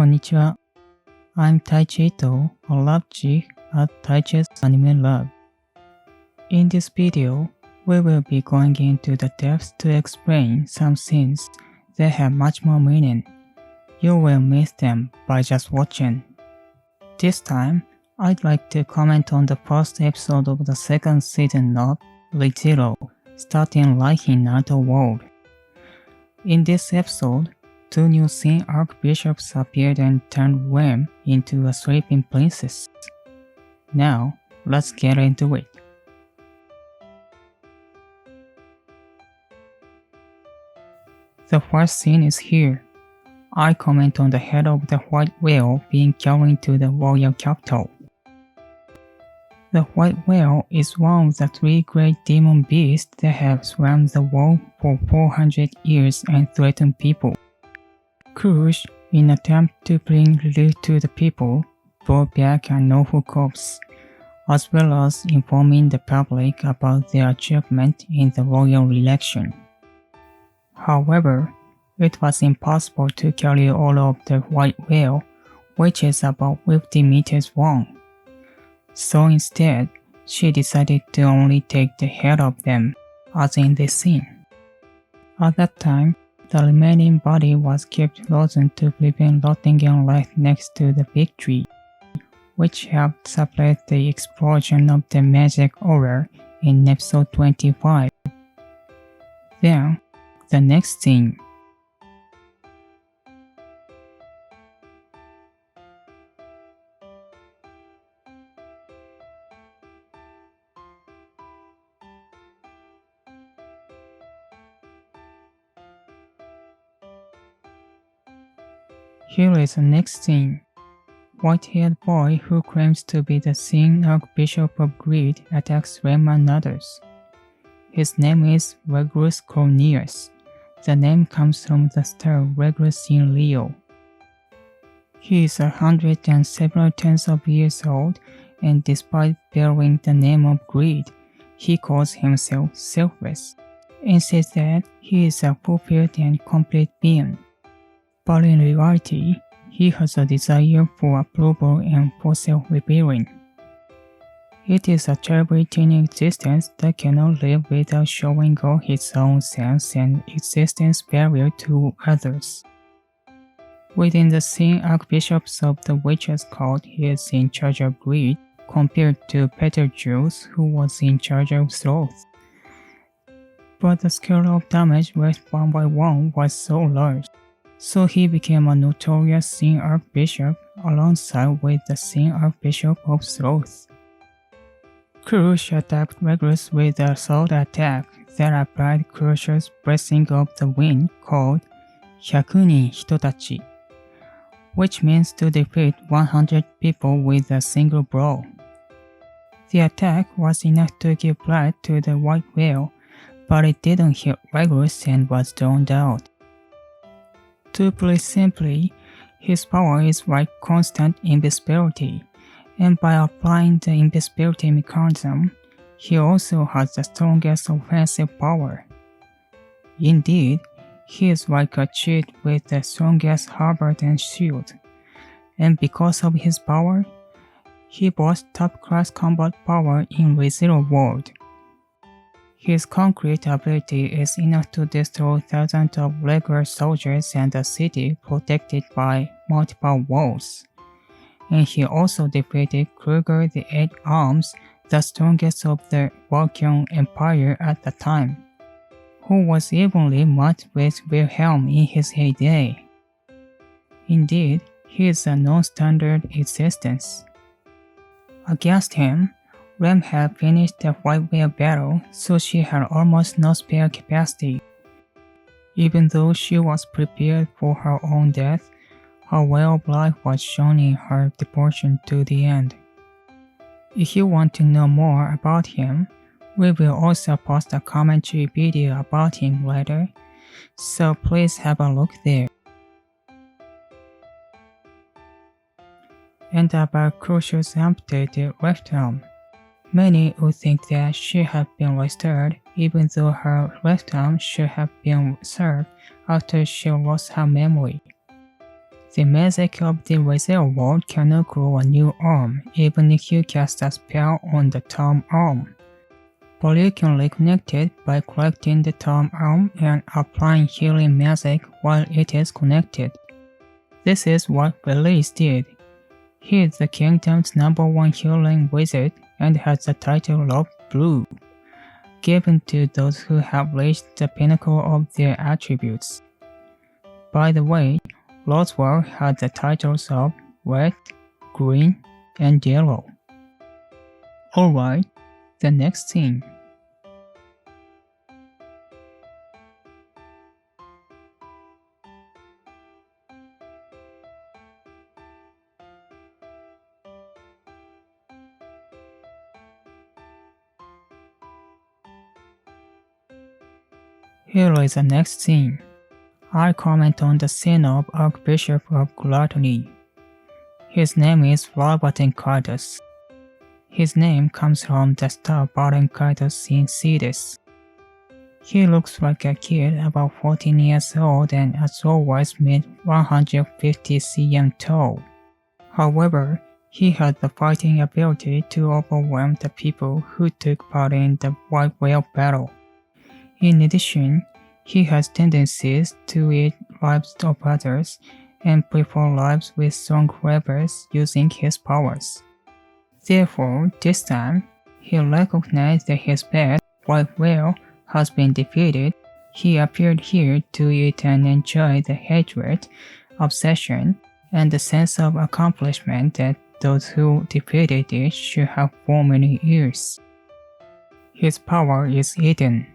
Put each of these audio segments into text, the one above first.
こんにちは。I'm Taichito, a love chick at Taichi's Anime Lab. In this video, we will be going into the depths to explain some scenes that have much more meaning. You will miss them by just watching. This time, I'd like to comment on the first episode of the second season of ReZero-Starting Life in Another World. In this episode, two new scene archbishops appeared and turned Rem into a sleeping princess. Now, let's get into it. The first scene is here. I comment on the head of the white whale being carried to the royal capital. The white whale is one of the three great demon beasts that have swam the world for 400 years and threatened people. Cruz, in attempt to bring relief to the people, brought back an awful corpse, as well as informing the public about their achievement in the royal election. However, it was impossible to carry all of the white whale, which is about 50 meters long. So instead, she decided to only take the head of them, as in this scene. At that time, the remaining body was kept frozen to prevent rotting and left next to the big tree, which helped suppress the explosion of the magic aura in episode 25. Then, the next scene. Here is the next scene. White-haired boy who claims to be the Sin Archbishop of Greed attacks Rem and others. His name is Regulus Cornelius. The name comes from the star Regulus in Leo. He is 100 and several tens of years old, and despite bearing the name of Greed, he calls himself selfless, and says that he is a fulfilled and complete being. But in reality, he has a desire for approval and for self-revealing. It is a celebrating existence that cannot live without showing off his own sense and existence value to others. Within the scene archbishops of the witches' cult, he is in charge of greed compared to Betelgeuse, who was in charge of sloth. But the scale of damage left one by one was so large. So he became a notorious Sin Archbishop alongside with the Sin Archbishop of Sloth. Cruz attacked Regulus with a sword attack that applied Cruz's blessing of the wind called 100人hitotachi, which means to defeat 100 people with a single blow. The attack was enough to give blood to the white whale, but it didn't hit Regulus and was drowned out. To put it simply, his power is like constant invisibility, and by applying the invisibility mechanism, he also has the strongest offensive power. Indeed, he is like a cheat with the strongest halberd and shield, and because of his power, he boasts top-class combat power in ReZero world. His concrete ability is enough to destroy thousands of regular soldiers and a city protected by multiple walls. And he also defeated Kruger the Eight Arms, the strongest of the Vaquez Empire at the time, who was evenly matched with Wilhelm in his heyday. Indeed, he is a non-standard existence. Against him, Rem had finished the white whale battle, so she had almost no spare capacity. Even though she was prepared for her own death, her way of life was shown in her devotion to the end. If you want to know more about him, we will also post a commentary video about him later, so please have a look there. And about Cruz's amputated left arm. Many would think that she had been restored even though her left arm should have been served after she lost her memory. The magic of the ReZero world cannot grow a new arm, even if you cast a spell on the Tom arm. But you can reconnect it by collecting the Tom arm and applying healing magic while it is connected. This is what Vaquez did. He is the kingdom's #1 healing wizard and has the title of Blue, given to those who have reached the pinnacle of their attributes. By the way, Roswell had the titles of Red, Green, and Yellow. Alright, the next scene. Here is the next scene. I comment on the scene of Archbishop of Gluttony. His name is Vaquez. His name comes from the star Vaquez in Cetus. He looks like a kid about 14 years old and as always made 150 cm tall. However, he had the fighting ability to overwhelm the people who took part in the White Whale battle. In addition, he has tendencies to eat lives of others and prefer lives with strong rebels using his powers. Therefore, this time, he recognized that his pet, White Whale, has been defeated. He appeared here to eat and enjoy the hatred, obsession, and the sense of accomplishment that those who defeated it should have for many years. His power is hidden.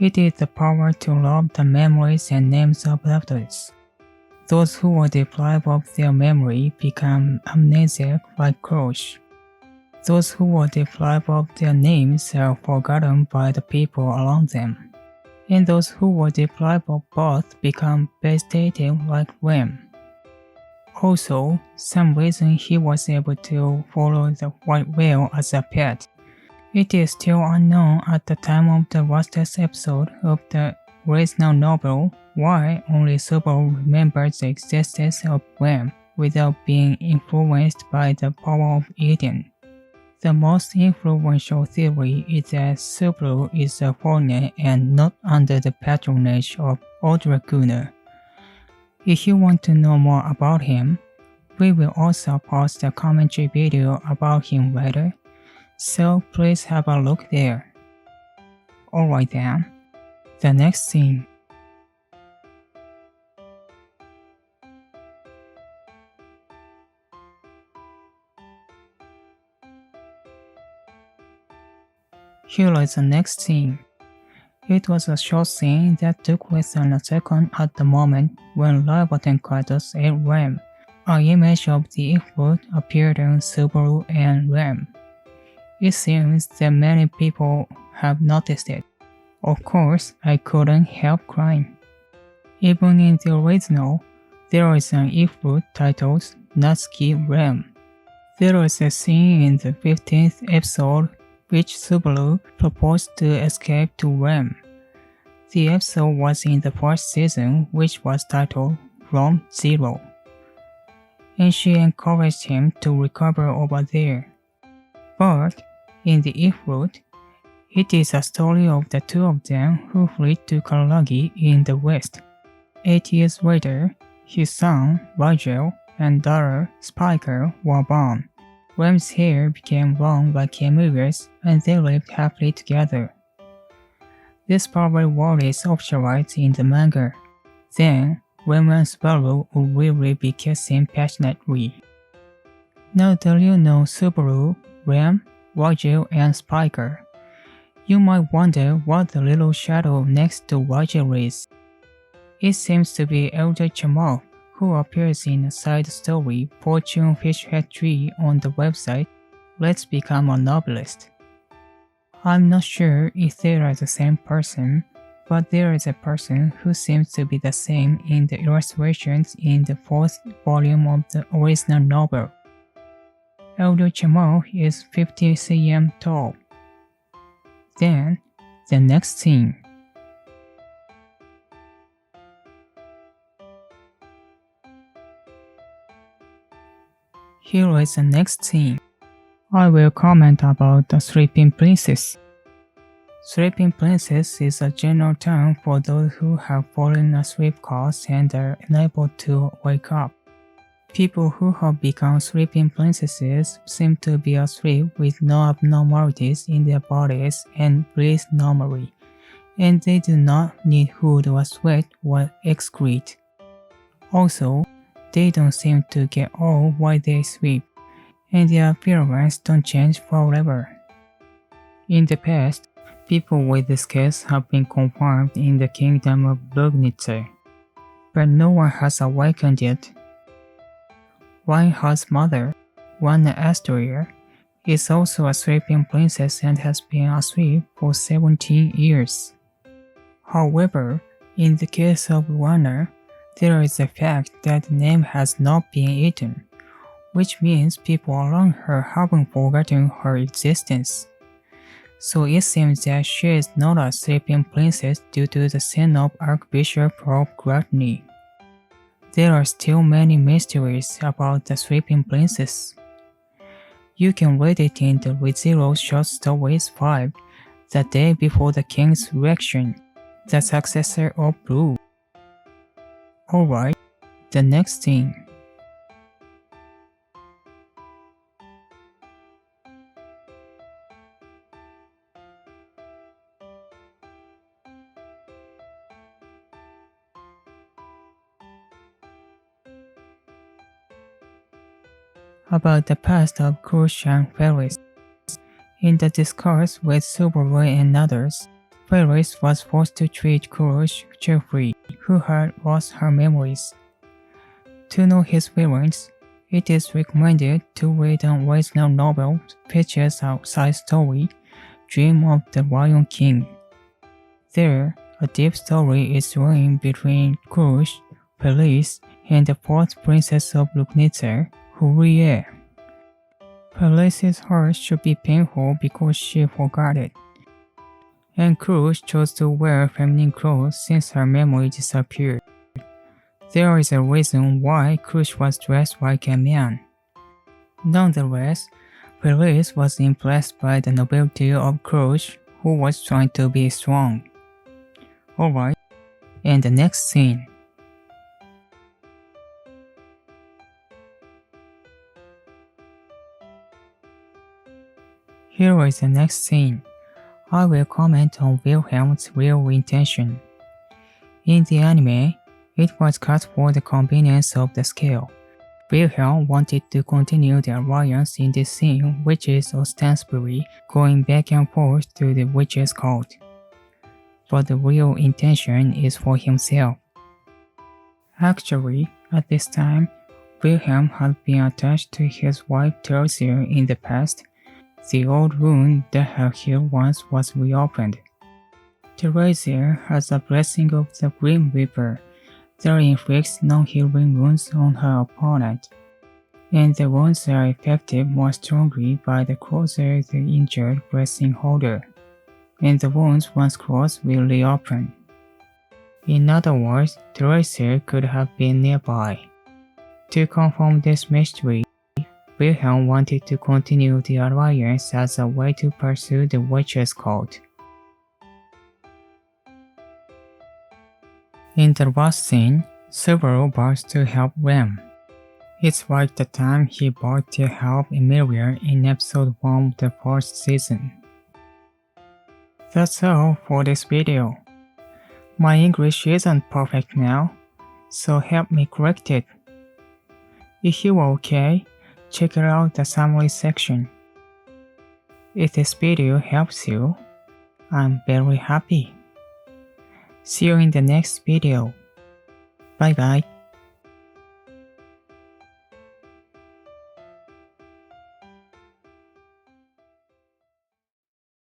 It is the power to love the memories and names of others. Those who are deprived of their memory become amnesiac like crows. Those who are deprived of their names are forgotten by the people around them. And those who are deprived of both become vegetative like Rem. Also, some reason he was able to follow the White Whale as a pet. It is still unknown at the time of the latest episode of the original novel why only Subaru remembers the existence of Rem without being influenced by the power of Eden. The most influential theory is that Subaru is a foreigner and not under the patronage of Odraguna. If you want to know more about him, we will also post a commentary video about him later. So please have a look there. Alright then, the next scene. Here is the next scene. It was a short scene that took less than a second at the moment when Vaquez ate Rem. An image of the Ifrit appeared on Subaru and Rem. It seems that many people have noticed it. Of course, I couldn't help crying. Even in the original, there is an Ifrit titled Natsuki Rem. There is a scene in the 15th episode which Subaru proposed to escape to Rem. The episode was in the first season, which was titled From Zero, and she encouraged him to recover over there. But in the Ifrit, it is a story of the two of them who fled to Karagi in the west. 8 years later, his son, Rigel, and daughter, Spiker, were born. Rem's hair became long like Emily's, and they lived happily together. This parallel world is officialized in the manga. Then, Rem and Subaru would really be kissing passionately. Now that you know Subaru, Rem, Rigel, and Spiker, you might wonder what the little shadow next to Rigel is. It seems to be Elder Chamal, who appears in a side story Fortune Fishhead Tree on the website Let's Become a Novelist. I'm not sure if they are the same person, but there is a person who seems to be the same in the illustrations in the 4th volume of the original novel. Elder Chamal is 50 cm tall. Then, the next scene. Here is the next scene. I will comment about the sleeping princess. Sleeping princess is a general term for those who have fallen asleep caused and are unable to wake up. People who have become sleeping princesses seem to be asleep with no abnormalities in their bodies and breathe normally, and they do not need food or sweat or excrete. Also, they don't seem to get old while they sleep, and their appearance don't change forever. In the past, people with this case have been confined in the kingdom of Lugnitzer, but no one has awakened yet. Reinhardt's mother, Wanna Astoria, is also a sleeping princess and has been asleep for 17 years. However, in the case of Wanna, there is the fact that the name has not been eaten, which means people around her haven't forgotten her existence. So it seems that she is not a sleeping princess due to the sin of Archbishop of Gluttony. There are still many mysteries about the sleeping princess. You can read it in the ReZero Short Stories 5, The Day Before the King's Election, the successor of Blue. Alright, the next thing. About the past of Krush and Ferris. In the discourse with Silverway and others, Ferris was forced to treat Krush cheerfully, who had lost her memories. To know his feelings, it is recommended to read an original novel features a side story, Dream of the Lion King. There, a deep story is running between Krush, Ferris, and the fourth princess of Lugnitzer, Hurrier. Ferris's heart should be painful because she forgot it. And Krush chose to wear feminine clothes since her memory disappeared. There is a reason why Krush was dressed like a man. Nonetheless, Ferris was impressed by the nobility of Krush, who was trying to be strong. Alright, and the next scene. Here is the next scene. I will comment on Wilhelm's real intention. In the anime, it was cut for the convenience of the scale. Wilhelm wanted to continue the alliance in this scene, which is ostensibly going back and forth to the witch's cult. But the real intention is for himself. Actually, at this time, Wilhelm had been attached to his wife Tertia in the past. The old wound that had healed once was reopened. Tertia has a blessing of the Grim Reaper that inflicts non-healing wounds on her opponent, and the wounds are affected more strongly by the closer the injured blessing holder, and the wounds once closed will reopen. In other words, Tertia could have been nearby. To confirm this mystery, Wilhelm wanted to continue the alliance as a way to pursue the witch's cult. In the last scene, Silvero barks to help Rem. It's like the time he barked to help Emilia in episode 1 of the first season. That's all for this video. My English isn't perfect now, so help me correct it. If you are okay, check out the summary section. If this video helps you, I'm very happy. See you in the next video. Bye bye.